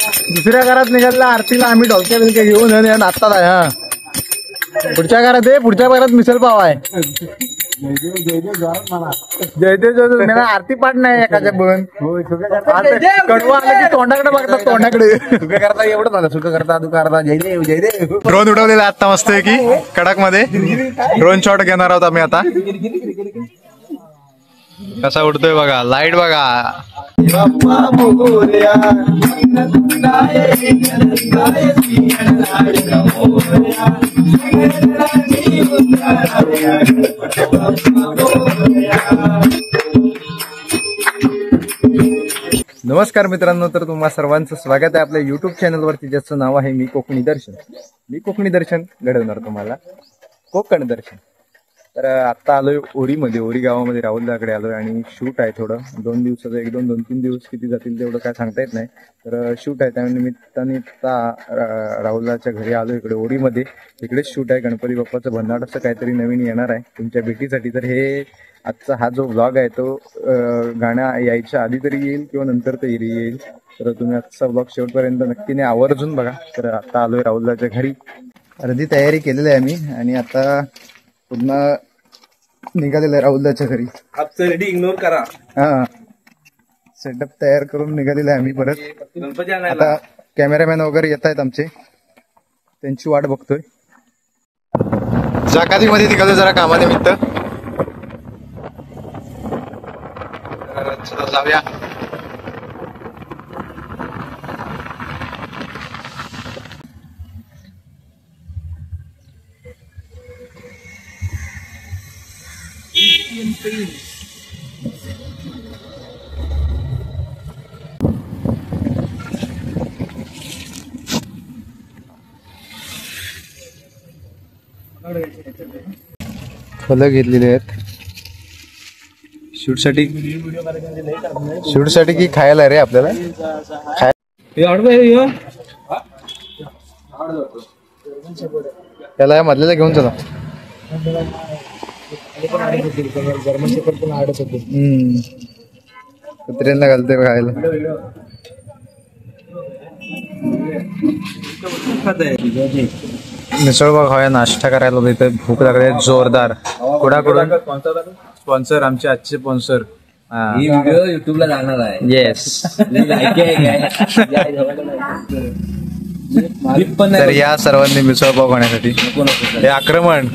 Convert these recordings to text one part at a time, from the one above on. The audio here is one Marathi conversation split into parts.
दुसऱ्या घरात निघाला आरतीला आम्ही ढोलक्या बिलक्या घेऊन नाचतात आहे. हा पुढच्या घरात आहे, पुढच्या घरात मिसल पाव आहे. जयदेव मला आरती पाठ नाही एखाद्या बन कडवा आलं की तोंडाकडे बघतात, तोंडाकडे सुखं करता एवढं झालं. सुखं करता तू करता जयदेव जयदेव. ड्रोन उडवलेला आता मस्त आहे की कडक मध्ये ड्रोन शॉट घेणार आहोत आम्ही आता. कसा उडतोय बघा, लाईट बघा. नमस्कार मित्रांनो, तर तुम्हा सर्वांचं स्वागत आहे आपल्या युट्यूब चॅनलवरती, ज्याचं नाव आहे मी कोकणी दर्शन. मी कोकणी दर्शन घडवणार तुम्हाला कोकण दर्शन. तर आता आलोय ओरीमध्ये, ओरी गावामध्ये राहुलदाकडे आलोय आणि शूट आहे थोडं. 2 दिवसाचं, 1-2 दिवस किती जातील तेवढं काय सांगता येत नाही. तर शूट आहे, त्या निमित्ताने राहुलदाच्या घरी आलो इकडे ओरीमध्ये. इकडेच शूट आहे. गणपती बाप्पाचं भन्नाट असं काहीतरी नवीन येणार आहे तुमच्या भेटीसाठी. तर हे आजचा हा जो व्लॉग आहे तो गाण्या यायच्या आधी तरी येईल किंवा नंतर तरी येईल. तर तुम्ही आजचा व्लॉग शेवटपर्यंत नक्कीने आवर्जून बघा. तर आता आलोय राहुलदाच्या घरी. अर्धी तयारी केलेली आहे आम्ही आणि आता पुन्हा निघालेलं आहे राहुलदाच्या घरी. रेडी इग्नोर करा. हा सेटअप तयार करून निघालेलं आहे आम्ही परत. आता कॅमेरामॅन वगैरे येत आहेत आमचे, त्यांची वाट बघतोय. जाकातीमध्ये निघालो जरा कामानिमित्त. चला जाऊया. फलं घेतलेले आहेत शूट साठी की खायला रे आपल्याला. त्याला मधल्याला घेऊन चला. कुत्र्यांना घालते खायला. मिसळपाव खाऊया, नाश्ता करायला इथे भूक लागली जोरदार. कुणाकडून स्पॉन्सर, आमचे आजचे स्पॉन्सर. युट्यूबला जाणार आहे. येस. तर या सर्वांनी मिसळपाव खाण्यासाठी हे आक्रमण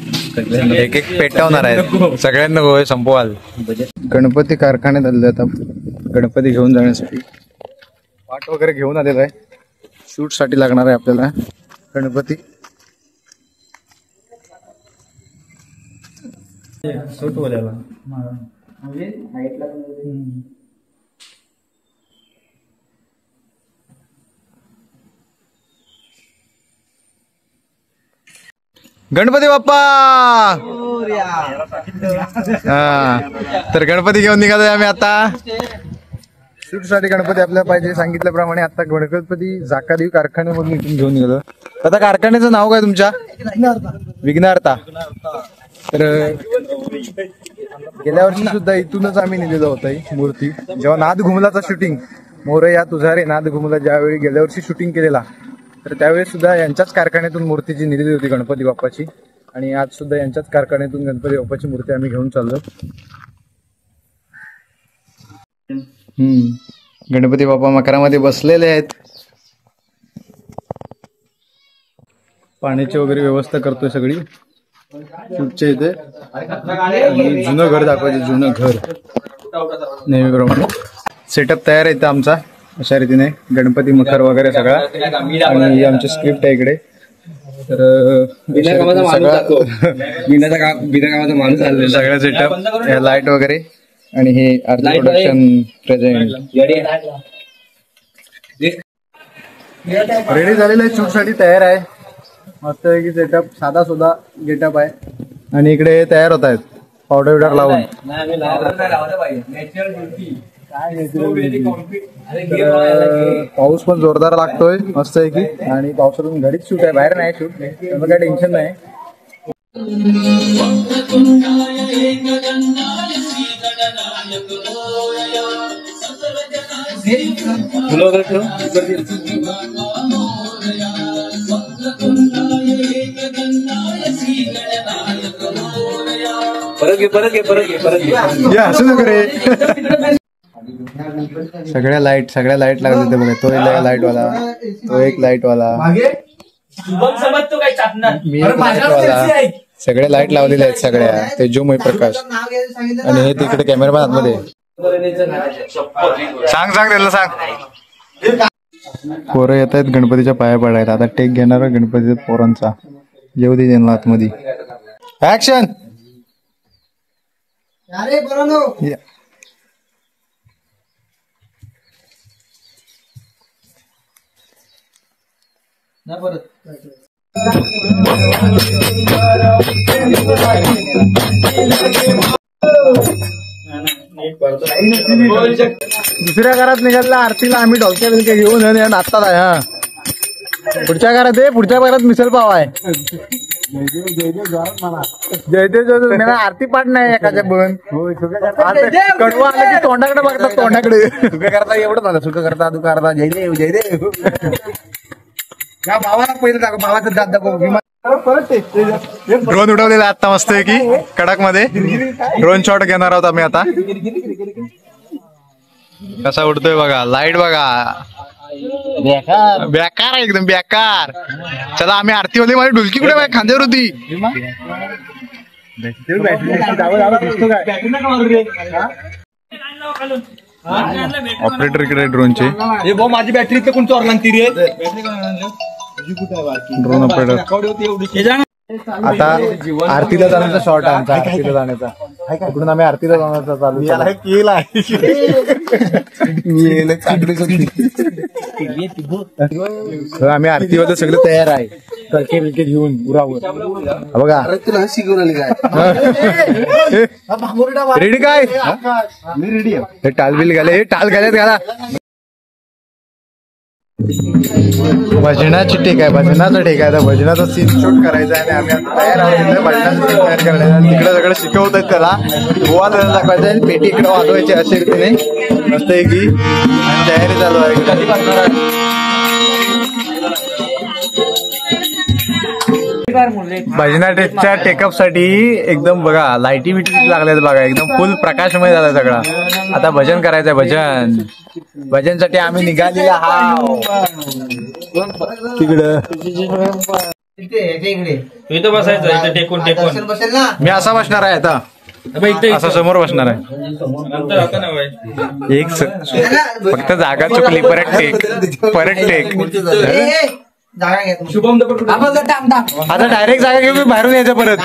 एक एक पेटवणार आहे. सगळ्यांना गोळे संपवाल. गणपती कारखान्यात आलेले आता गणपती घेऊन जाण्यासाठी. पाट वगैरे घेऊन आलेला आहे. शूट साठी लागणार आहे आपल्याला गणपती. गणपती बाप्पा. हा तर गणपती घेऊन निघालोय आम्ही आता. शूट साठी गणपती आपल्याला पाहिजे सांगितल्याप्रमाणे. आता गणपती जाकादेवी कारखान्यामधून इथून घेऊन निघालो. आता कारखान्याचं नाव काय तुमच्या? विघ्नार्था. तर गेल्या वर्षी सुद्धा इथूनच आम्ही नेलेलो होता ही मूर्ती. जेव्हा नाद घुमलाचा शूटिंग, मोरया तुझा रे नाद घुमला, ज्यावेळी गेल्या वर्षी शूटिंग केलेला, तर त्यावेळेस सुद्धा यांच्याच कारखान्यातून मूर्तीची नेलेली होती गणपती बाप्पाची. आणि आज सुद्धा यांच्याच कारखान्यातून गणपती बाप्पाची मूर्ती आम्ही घेऊन चाललो. गणपती बाप्पा मकरामध्ये बसलेले आहेत. पाण्याची वगैरे व्यवस्था करतोय सगळी शूटच्या इथे. आणि जुनं घर दाखवायचे, जुनं घर नेहमीप्रमाणे. सेटअप तयार आहे आमचा अशा रीतीने. गणपती मकर वगैरे सगळा. आणि आमची स्क्रिप्ट आहे इकडे. तर सगळं सेटअप, लाईट वगैरे आणि हे आरती प्रोडक्शन प्रेझेंट. रेडी झालेलं आहे, शूट साठी तयार आहे. मस्त आहे की सेटअप, साधा सुद्धा गेटअप आहे. आणि इकडे तयार होत आहेत पावडर बिवडर लावून. पाऊस पण जोरदार लागतोय, मस्त आहे की. आणि पावसातून घरीच शूट आहे, बाहेर नाही शूट, त्यामुळे काय टेन्शन नाही. फुलं वगैरे ठेव. परत घे. या असू नको रे. सगळ्या लाईट लागले ते बघा. तो एक लाईट वाला, तो एक लाईट वाला, मी एक लाईट वाला. सगळे लाईट लावलेले आहेत सगळ्या. तेजोमय प्रकाश. आणि हे तिकडे कॅमेरामॅन आतमध्ये. सांग त्याला सांग. पोरं येत आहेत गणपतीच्या पाया पडायला. आता टेक घेणार गणपतीच्या पोरांचा. येऊ दे त्यांना आतमध्ये. ऍक्शन. दुसऱ्या घरात निघाला आरतीला आम्ही ढोलक्या बिलक्या घेऊन नाचतात आहे. हा पुढच्या घरात मिसल पाव आहे. जयदेव मला आरती पाठ नाही एखाद्या बन कडवा आलं की तोंडाकडे बघतात. तोंडाकडे सुख करता एवढं झालं. सुख करता तू करता. जयदेव या भावाला पहिलं दाखव. भावाचं दात दाखव. ड्रोन उडवलेला आता मस्त आहे की कडक मध्ये. ड्रोन शॉट घेणार आहोत आम्ही आता. कसा उडतोय बघा. लाईट बघा. बेकार आहे एकदम बेकार. चला आम्ही आरतीवाली. माझी ढोलकी कुठे माझ्या खांद्यावर होती. ऑपरेटर इकडे ड्रोनचे. माझी बॅटरी कोण चोरला ती रे. Drone operator. आता आरतीला जाण्याचा शॉर्ट आहे आमचा. आरतीला जाण्याचा इकडून आम्ही आरतीला जाण्याचा चालू केला. आम्ही आरतीवर सगळं तयार आहे. कळके बिलके घेऊन उरावर बघा. रेडी काय. मी रेडी आहे. हे टाल बिल घाले. हे टाल घाल्यात घाला. भजनाची टेक आहे. भजनाचा टेक आहे. भजनाचा सीन शूट करायचा आहे. आणि आम्ही आता तयार आहोत भजनाचं सीन तयार करायचं. तिकडे सगळं शिकवत आहेत त्याला. गोवा दाखवायचं आहे. पेटी इकडे वाजवायची अशा रीतीने मस्त आहे की. तयारी चालू आहे. भजनाच्या टेकअप साठी एकदम बघा लाईटी बिटी लागल्यात बघा. एकदम फुल प्रकाशमय झाला सगळा. आता भजन करायचंय. भजनसाठी आम्ही निघालेला हाव तिकडं. इथं बसायचं. इथं टेकून मी असा बसणार आहे आता. असं समोर बसणार आहे. एक फक्त जागा चुकली. परत टेक. शुभम आता डायरेक्ट जागा घेऊन बाहेरून यायचं परत.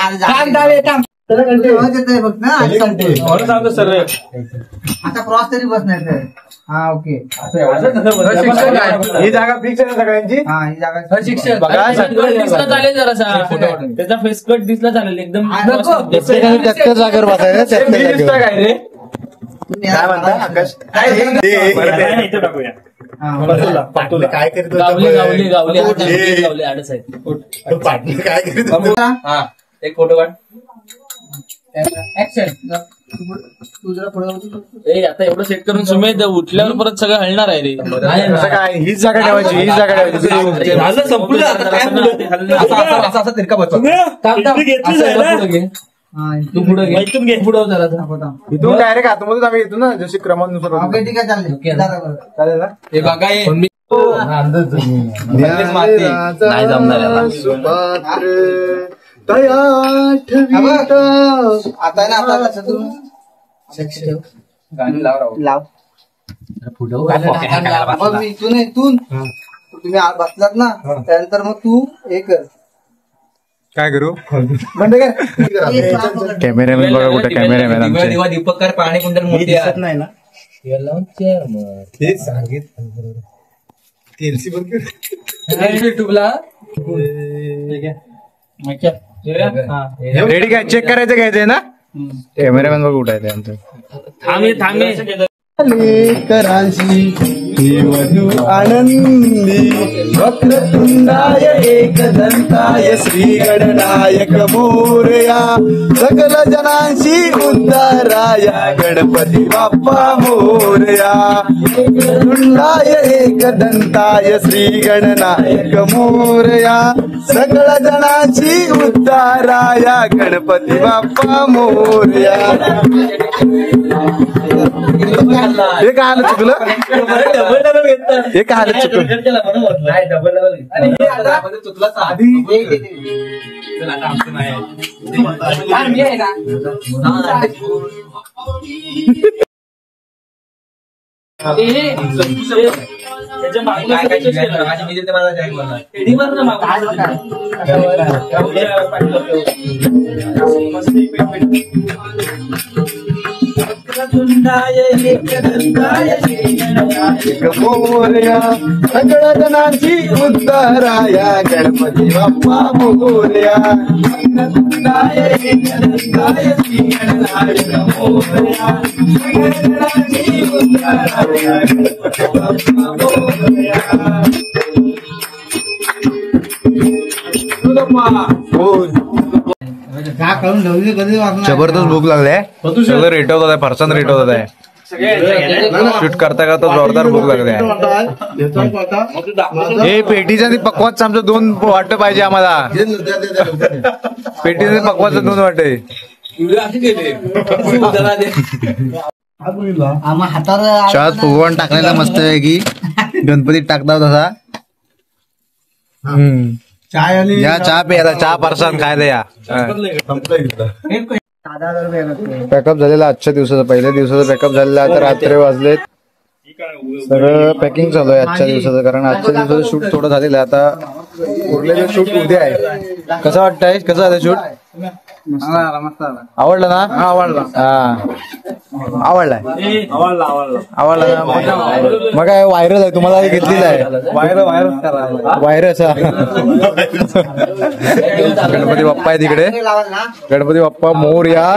आता क्रॉस तरी बसणार. हा ओके. ही जागा फिक्स आहे सगळ्यांची. हा ही जागा शिक्षक दिसला चालेल जरासा. त्याचा फेस कट दिसला चालेल एकदम. त्या जागेवर बसायचं. काय म्हणता आकाश. काय करतो गावले आडस आहेत. काय करतो. एक फोटो काढ. तू जरा पुढे. ए आता एवढं सेट करून सुमेध उठल्यावर परत सगळं हलणार आहे रे. काय हीच जागा ठेवायची. हीच जागा ठेवायची. असा तिरका बसतो. तू पुढे घे. पुढे जरा इथून डायरेक्ट आतमधून आम्ही येतो ना जशी क्रमानुसार. ओके ठीक आहे चालेल ना. हे बघा नाही जमणार. आता ना आता कसं तू गाणी लाव. मग मी इथून तुम्ही बसलात ना त्यानंतर मग तू हे कर. काय करू. बंद कर. कॅमेरामॅन बघा कुठे. कॅमेरामॅन आमचे दीपक पाणी कुंडल मोठी दिसत नाही ना. युट्यूबला रेडी काय चेक करायचं घ्यायचंय ना. कॅमेरामॅन बघा कुठे आहे आमचं. थांबे करांशी ही वधू आनंदी वक्रतुंडाय एकदंताय श्री गणनायक मोरया सकल जनांची उद्धाराय गणपती बाप्पा मोरया तुंडाय एकदंताय श्री गणनायक मोरया सकल जनांची उद्धाराय गणपती बाप्पा मोरया. हे काय आलं चुकलं हे काय आलं चुकलं मोरया सगळ्या जणांची उद्धाराय गणपती बाप्पा मोरया जबरदस्त भूक लागले सगळं रेटवत आहे फरसान रेटवत आहे शूट करता करता जोरदार भूक लागले. हे पेटीच्या पकवाच आमचं 2 वाट पाहिजे आम्हाला पेटीच्या पकवाचं 2 वाट आहे. चहात फुगवण टाकलेला मस्त आहे की गणपतीत टाकता तसा. या चहा प्यायला चहा परसान खायला या. पॅकअप झालेला आजच्या दिवसाचा पहिल्या दिवसाचा पॅकअप झालेला आता रात्री वाजलेत सगळं पॅकिंग चालू आहे आजच्या दिवसाचं कारण आजच्या दिवसाचं शूट थोडं झालेलं आहे. आता उरलेलं शूट उद्या आहे. कसं वाटतंय कसं झालं शूट आवडलं ना आवडला आवडलाय आवडला ना मग काय व्हायरस आहे तुम्हाला घेतलेला आहे व्हायरस गणपती बाप्पा आहे तिकडे गणपती बाप्पा मोरया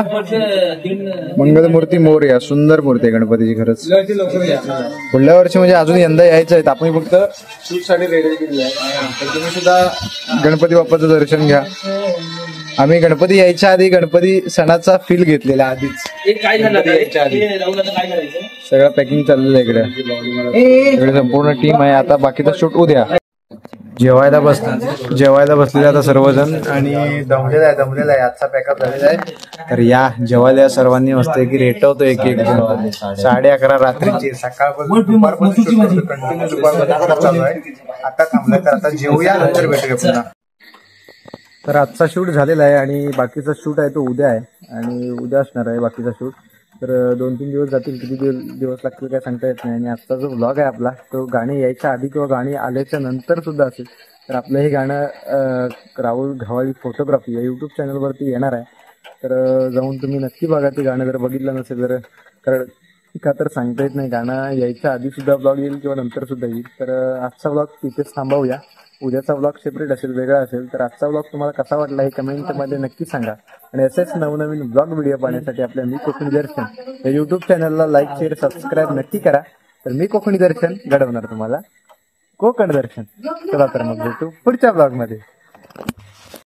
मंगलमूर्ती मोरया सुंदर मूर्ती आहे गणपतीची खरंच. पुढल्या वर्षी म्हणजे अजून यंदा यायचं आहे आपण फक्त शूट साठी रेडी केलेलं आहे तर तुम्ही सुद्धा गणपती बाप्पाचं दर्शन घ्या. आम्ही गणपती यायच्या आधी गणपती सणाचा फील घेतलेला आधीच काय झालं यायच्या आधी काय करायचं सगळं पॅकिंग चाललेलं आहे इकडे संपूर्ण टीम आहे. आता बाकीचा शूट उद्या. जेवायला बसलेले आता सर्वजण आणि दमलेला आहे आजचा पॅकअप झालेला आहे. तर या जेवायला सर्वांनी मस्त की रेटवतो एक 11:30 रात्रीची सकाळपासून दुपारपासून कंटिन्यू दुपारपासून चालू आहे. आता थांबलं तर आता जेवूया नंतर भेटूया पुन्हा. तर आजचा शूट झालेला आहे आणि बाकीचा शूट आहे तो उद्या आहे आणि उद्या असणार आहे बाकीचा शूट. तर 2-3 दिवस जातील किती दिवस लागतील काय सांगता येत नाही. आणि आजचा जो व्लॉग आहे आपला तो गाणी यायच्या आधी किंवा गाणी आल्याच्या नंतर सुद्धा असेल. तर आपलं हे गाणं राहुल घवाळी फोटोग्राफी या यूट्यूब चॅनलवरती येणार आहे. तर जाऊन तुम्ही नक्की बघा ते गाणं जर बघितलं नसेल तर कारण का तर सांगता येत नाही गाणं यायच्या आधी सुद्धा ब्लॉग येईल किंवा नंतर सुद्धा येईल. तर आजचा ब्लॉग तिथेच थांबवूया. उद्याचा ब्लॉग सेपरेट असेल वेगळा असेल. तर आजचा ब्लॉग तुम्हाला कसा वाटला हे कमेंटमध्ये नक्की सांगा. आणि असेच नवनवीन ब्लॉग व्हिडिओ पाहण्यासाठी आपल्या मी कोकणी दर्शन या यूट्यूब चॅनलला लाईक शेअर सबस्क्राईब नक्की करा. तर मी कोकणी दर्शन घडवणार तुम्हाला कोकण दर्शन. चला तर मग भेटू पुढच्या ब्लॉगमध्ये.